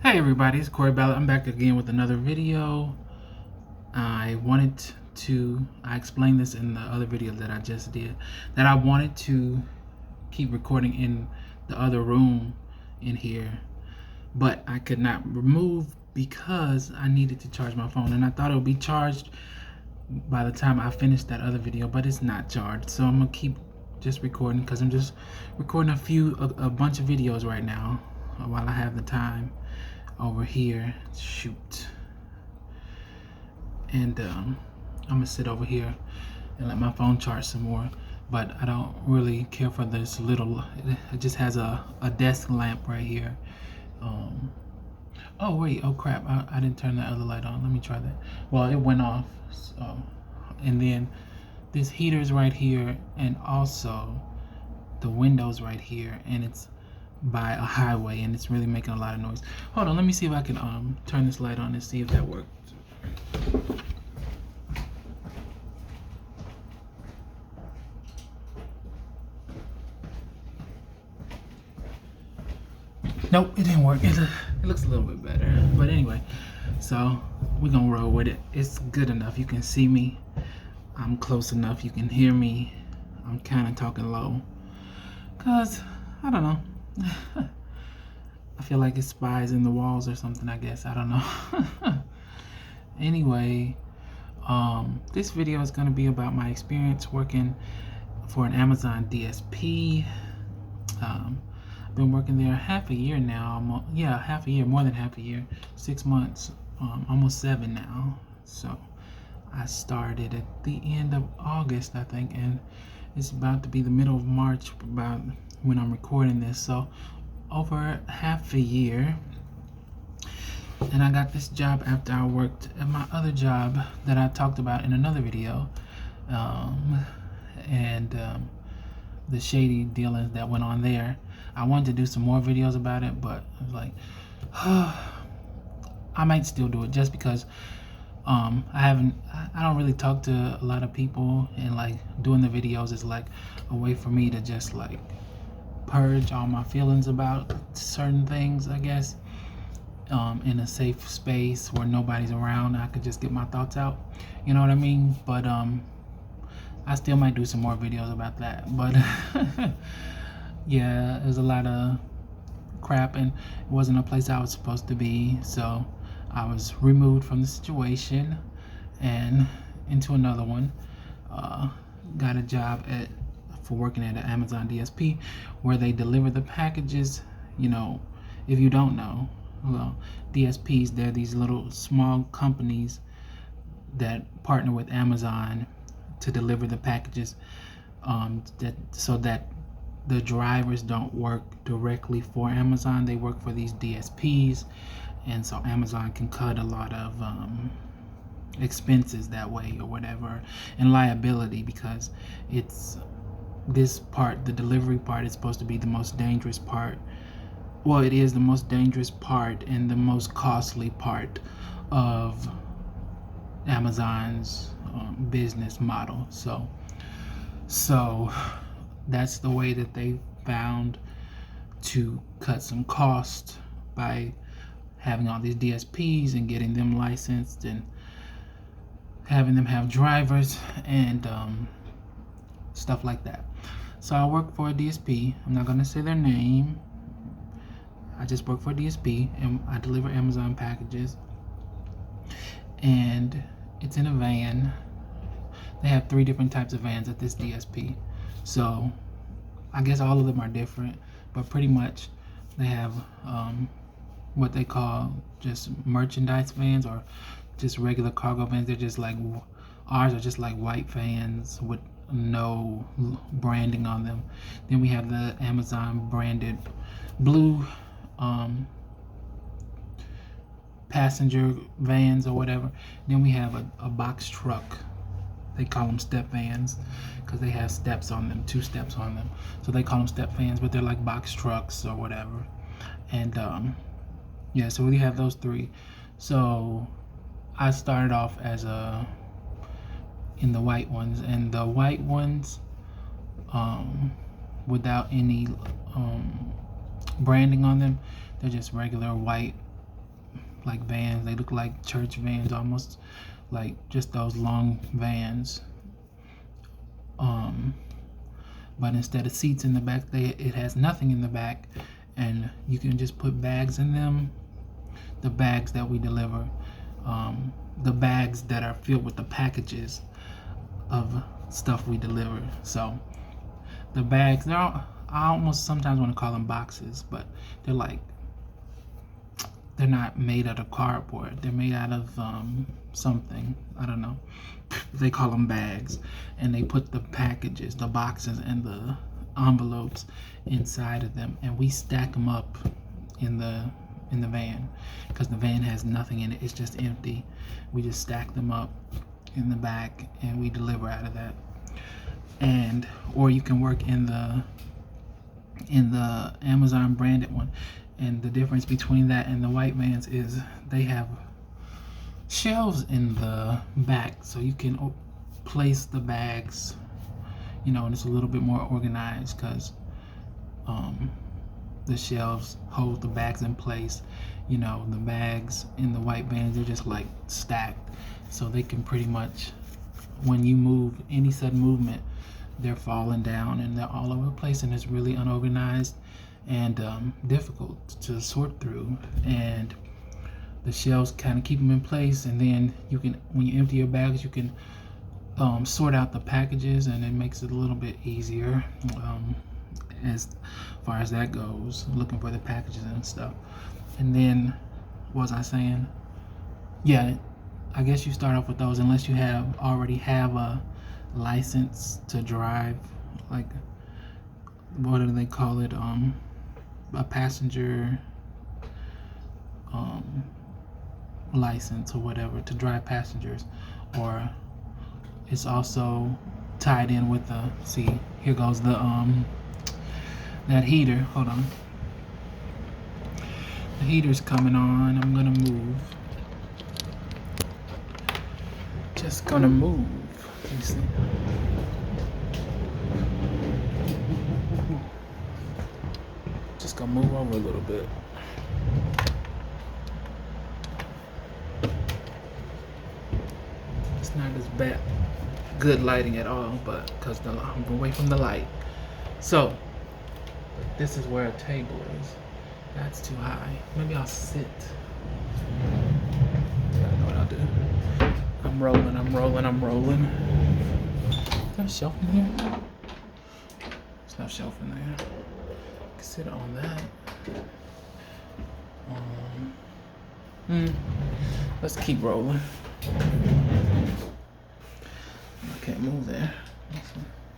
Hey everybody, it's Cory. I'm back again with another video. I explained this in the other video that I just did, that I wanted to keep recording in the other room in here, but I could not remove because I needed to charge my phone, and I thought it would be charged by the time I finished that other video, but it's not charged. So I'm gonna keep just recording because I'm just recording a bunch of videos right now while I have the time over here. Shoot. And I'm gonna sit over here and let my phone charge some more, but I don't really care for this little, it just has a desk lamp right here. Oh wait, oh crap, I didn't turn that other light on. Let me try that. Well, it went off. So, and then this heater's right here, and also the window's right here, and it's by a highway, and it's really making a lot of noise. Hold on, let me see if I can turn this light on and see if that works. Nope, it didn't work. It looks a little bit better, but anyway, so we're gonna roll with it. It's good enough. You can see me. I'm close enough. You can hear me. I'm kind of talking low, cause I don't know. I feel like it's spies in the walls or something, I guess. I don't know. Anyway, this video is going to be about my experience working for an Amazon DSP. I've been working there half a year now. Half a year, more than half a year. 6 months, almost 7 now. So I started at the end of August, I think, and it's about to be the middle of March about when I'm recording this. So over half a year, and I got this job after I worked at my other job that I talked about in another video, and the shady dealings that went on there. I wanted to do some more videos about it, but I was like, I might still do it just because I don't really talk to a lot of people, and like doing the videos is like a way for me to just like purge all my feelings about certain things, I guess, in a safe space where nobody's around. I could just get my thoughts out, you know what I mean? But I still might do some more videos about that, but yeah, there's a lot of crap, and it wasn't a place I was supposed to be, so I was removed from the situation and into another one. Got a job for working at an Amazon DSP where they deliver the packages. You know, if you don't know, well, DSPs, they're these little small companies that partner with Amazon to deliver the packages, so that the drivers don't work directly for Amazon. They work for these DSPs, and so Amazon can cut a lot of expenses that way or whatever, and liability, because it's this part, the delivery part, is supposed to be the most dangerous part. Well, it is the most dangerous part and the most costly part of Amazon's business model. So that's the way that they found to cut some cost, by having all these DSPs and getting them licensed and having them have drivers and stuff like that. So I work for a DSP. I'm not gonna say their name. I just work for a DSP, and I deliver Amazon packages, and it's in a van. They have 3 different types of vans at this DSP, so I guess all of them are different, but pretty much they have what they call just merchandise vans, or just regular cargo vans. They're just like, ours are just like white vans with no branding on them. Then we have the Amazon branded blue passenger vans or whatever. Then we have a box truck. They call them step vans because they have steps on them, 2 steps on them. So they call them step vans, but they're like box trucks or whatever. And yeah, so we have those 3. So I started off as in the white ones, and the white ones, without any branding on them, they're just regular white like vans. They look like church vans, almost like just those long vans. Um, but instead of seats in the back, it has nothing in the back, and you can just put bags in them. The bags that we deliver, the bags that are filled with the packages of stuff we deliver. So the bags, I almost sometimes want to call them boxes, but they're like, they're not made out of cardboard. They're made out of something. I don't know. They call them bags, and they put the packages, the boxes, and the envelopes inside of them, and we stack them up in the van, because the van has nothing in it. It's just empty. We just stack them up in the back, and we deliver out of that. And or you can work in the Amazon branded one. And the difference between that and the white vans is they have shelves in the back, so you can place the bags, and it's a little bit more organized, because the shelves hold the bags in place. The bags in the white vans, they're just like stacked, so they can pretty much, when you move, any sudden movement, they're falling down and they're all over the place, and it's really unorganized and difficult to sort through. And the shelves kind of keep them in place, and then you can, when you empty your bags, you can sort out the packages, and it makes it a little bit easier as far as that goes, looking for the packages and stuff. And then, what was I saying? Yeah, I guess you start off with those unless you already have a license to drive, like, what do they call it? A passenger license or whatever, to drive passengers. Or it's also tied in with the, see, here goes the that heater. Hold on. The heater's coming on. I'm gonna move. Just gonna move. Let me see. Just gonna move over a little bit. It's not as bad, good lighting at all, but because I'm away from the light. So this is where a table is. That's too high. Maybe I'll sit. Yeah, I know what I'll do. I'm rolling. Is there a shelf in here? There's no shelf in there. I can sit on that. Let's keep rolling. I can't move there.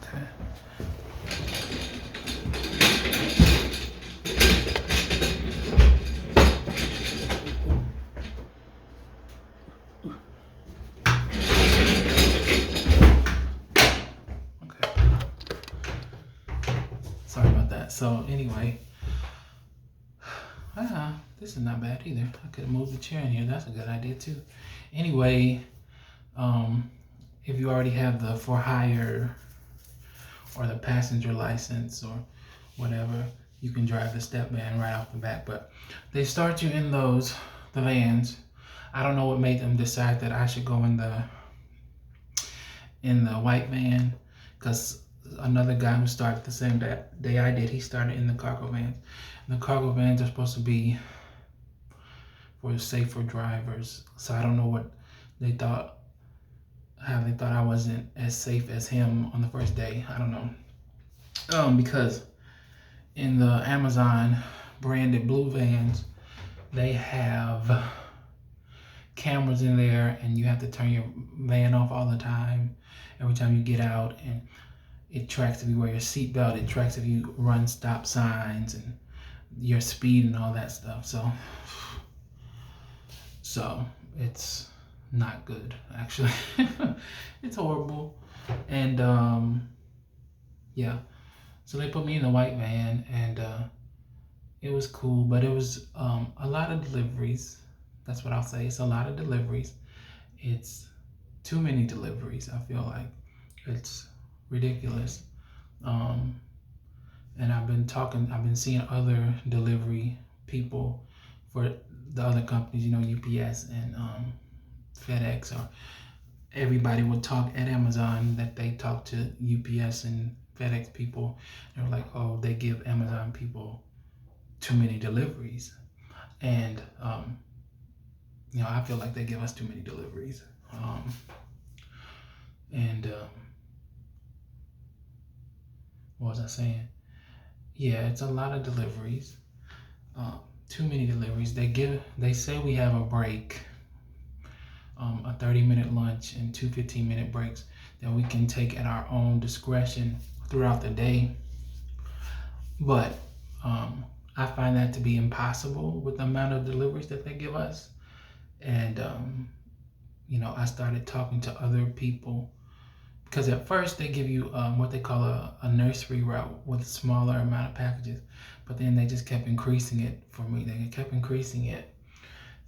Okay. Sorry about that. So anyway, this is not bad either. I could move the chair in here. That's a good idea too. Anyway, if you already have the for hire or the passenger license or whatever, you can drive the step van right off the bat. But they start you in the vans. I don't know what made them decide that I should go in the white van, because another guy who started the same day I did, he started in the cargo vans. And the cargo vans are supposed to be for safer drivers. So I don't know what they thought, how they thought I wasn't as safe as him on the first day. I don't know. Because in the Amazon branded blue vans, they have cameras in there, and you have to turn your van off all the time every time you get out, and it tracks if you wear your seatbelt, it tracks if you run stop signs and your speed and all that stuff. So it's not good, actually. It's horrible. And yeah, so they put me in the white van, and it was cool, but it was a lot of deliveries. That's what I'll say. It's a lot of deliveries. It's too many deliveries, I feel like. It's ridiculous. And I've been seeing other delivery people for the other companies, UPS and FedEx, or everybody would talk at Amazon that they talk to UPS and FedEx people. They're like, oh, they give Amazon people too many deliveries. And, I feel like they give us too many deliveries. And what was I saying? Yeah, it's a lot of deliveries. Too many deliveries. They say we have a break, a 30-minute lunch and two 15-minute breaks that we can take at our own discretion throughout the day. But I find that to be impossible with the amount of deliveries that they give us. And I started talking to other people, because at first they give you what they call a nursery route with a smaller amount of packages, but then they just kept increasing it for me. They kept increasing it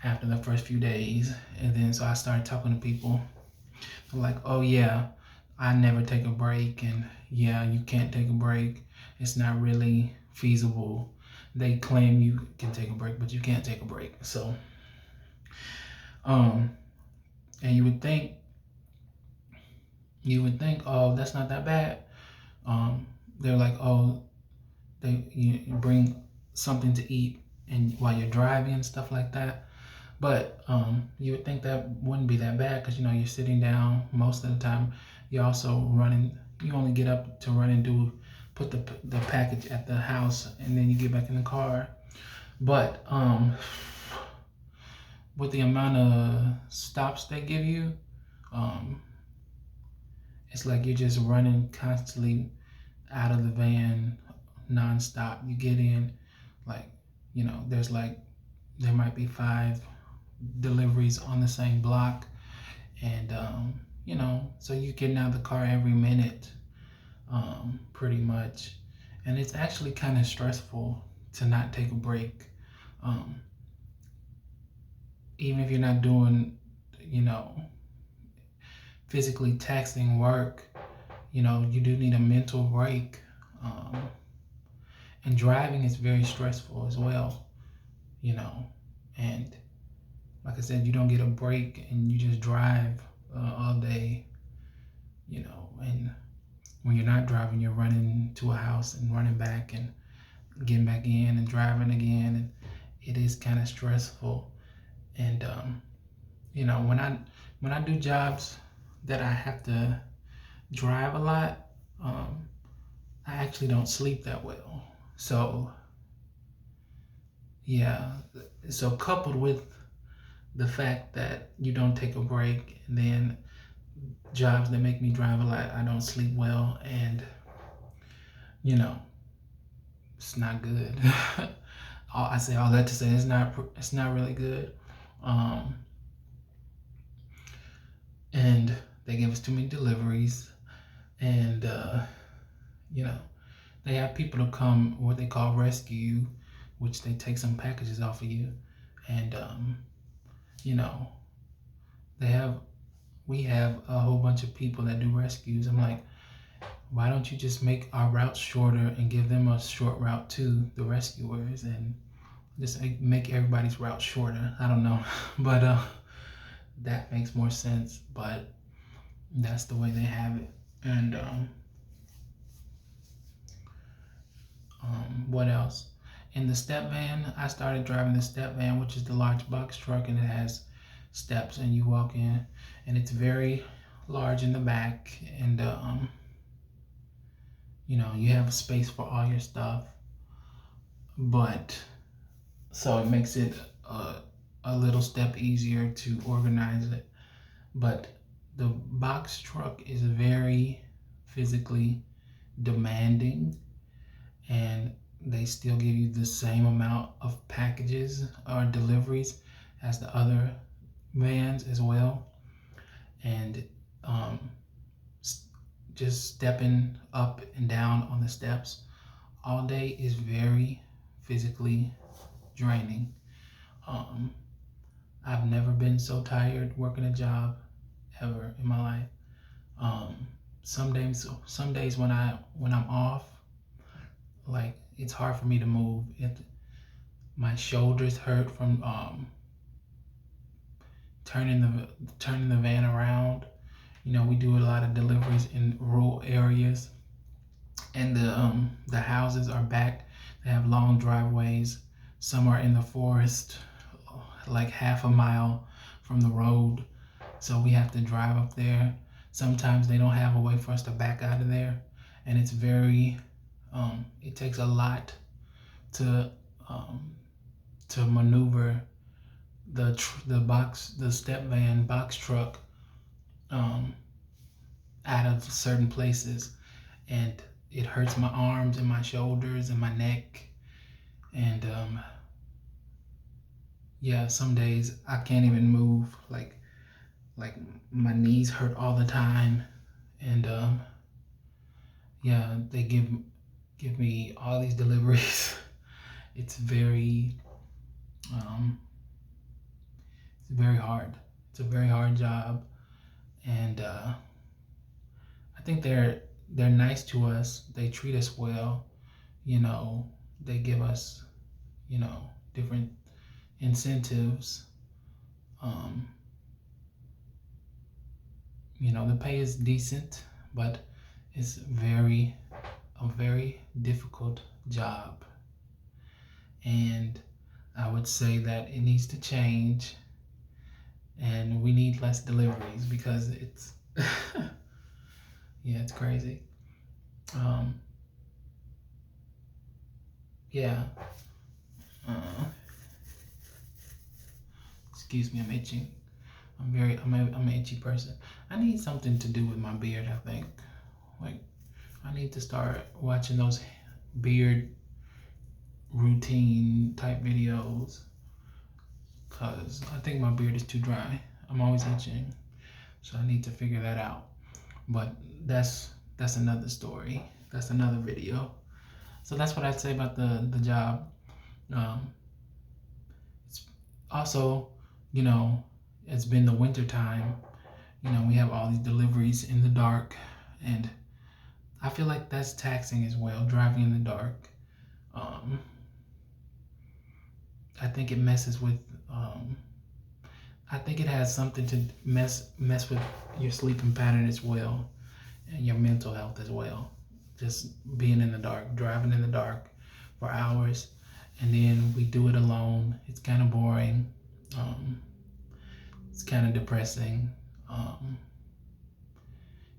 after the first few days, and then so I started talking to people. They're like, oh yeah, I never take a break, and yeah, you can't take a break. It's not really feasible. They claim you can take a break, but you can't take a break. So, and you would think, oh, that's not that bad. They're like, oh, you bring something to eat and while you're driving and stuff like that. But you would think that wouldn't be that bad, because you're sitting down most of the time. You're also running. You only get up to run and put the package at the house, and then you get back in the car. But with the amount of stops they give you, it's like you're just running constantly out of the van nonstop. You get in, like, there might be 5 deliveries on the same block, and so you get out of the car every minute, pretty much, and it's actually kind of stressful to not take a break, even if you're not doing, physically taxing work. You do need a mental break, and driving is very stressful as well, and like I said, you don't get a break and you just drive all day, and when you're not driving, you're running to a house and running back and getting back in and driving again, and it is kind of stressful. And when I do jobs that I have to drive a lot, I actually don't sleep that well. So yeah, so coupled with the fact that you don't take a break, and then jobs that make me drive a lot, I don't sleep well, and it's not good. I say all that to say it's not really good. And they give us too many deliveries, and they have people to come, what they call rescue you, which they take some packages off of you, and we have a whole bunch of people that do rescues. I'm like, why don't you just make our routes shorter and give them a short route to the rescuers, and just make everybody's route shorter? I don't know, but that makes more sense. But that's the way they have it. And what else? In the step van, I started driving the step van, which is the large box truck, and it has steps, and you walk in, and it's very large in the back, and you have space for all your stuff, but so it makes it a little step easier to organize it. But the box truck is very physically demanding, and they still give you the same amount of packages or deliveries as the other vans as well. And just stepping up and down on the steps all day is very physically draining. I've never been so tired working a job ever in my life. Some days when I'm off, like, it's hard for me to move. My shoulders hurt from turning the van around. You know, we do a lot of deliveries in rural areas, and the houses are back. They have long driveways. Some are in the forest, like half a mile from the road. So we have to drive up there. Sometimes they don't have a way for us to back out of there, and it's very. It takes a lot to maneuver the step van box truck out of certain places, and it hurts my arms and my shoulders and my neck, and yeah, some days I can't even move. Like my knees hurt all the time, and yeah, they give me all these deliveries. It's very it's very hard. It's a very hard job, and I think they're nice to us. They treat us well. You know, they give us, you know, different incentives. Um, you know, the pay is decent, but it's a very difficult job, and I would say that it needs to change, and we need less deliveries because it's yeah, it's crazy. Um, yeah. Uh, Excuse me, I'm itching. I'm an itchy person. I need something to do with my beard, I think. Like, I need to start watching those beard routine type videos, because I think my beard is too dry. I'm always itching. So I need to figure that out. But that's another story. That's another video. So that's what I'd say about the job. It's also, you know, it's been the winter time. You know, we have all these deliveries in the dark, and I feel like that's taxing as well, driving in the dark. Um, I think it messes with. I think it has something to mess with your sleeping pattern as well, and your mental health as well. Just being in the dark, driving in the dark for hours, and then we do it alone. It's kind of boring. It's kind of depressing.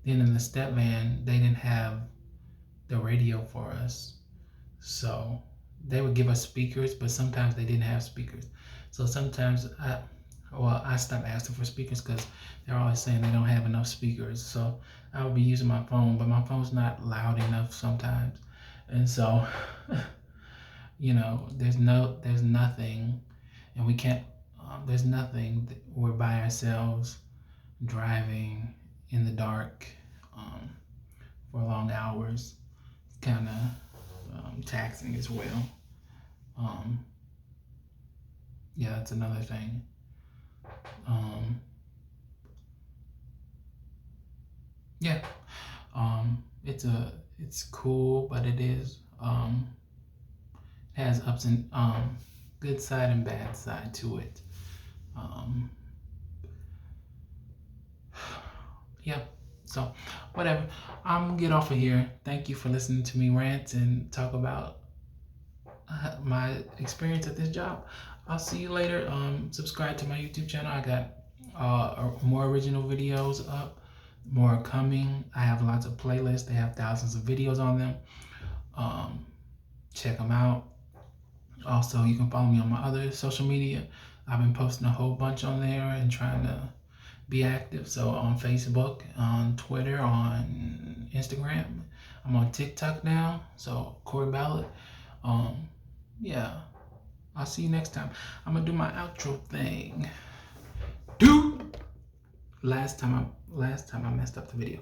Then in the step van, they didn't have the radio for us, so they would give us speakers, but sometimes they didn't have speakers. So sometimes I stopped asking for speakers because they're always saying they don't have enough speakers. So I would be using my phone, but my phone's not loud enough sometimes, and so you know, there's nothing, and we can't. There's nothing. We're by ourselves, driving in the dark for long hours. It's kind of taxing as well. Um, yeah, that's another thing. Yeah, it's cool, but it is has ups and good side and bad side to it. Um, yeah. So, whatever. I'm gonna get off of here. Thank you for listening to me rant and talk about my experience at this job. I'll see you later. Subscribe to my YouTube channel. I got more original videos up, more coming. I have lots of playlists. They have thousands of videos on them. Check them out. Also, you can follow me on my other social media. I've been posting a whole bunch on there and trying to be active. So on Facebook, on Twitter, on Instagram. I'm on TikTok now. So Cory Ballard. Yeah. I'll see you next time. I'm gonna do my outro thing. Last time I messed up the video.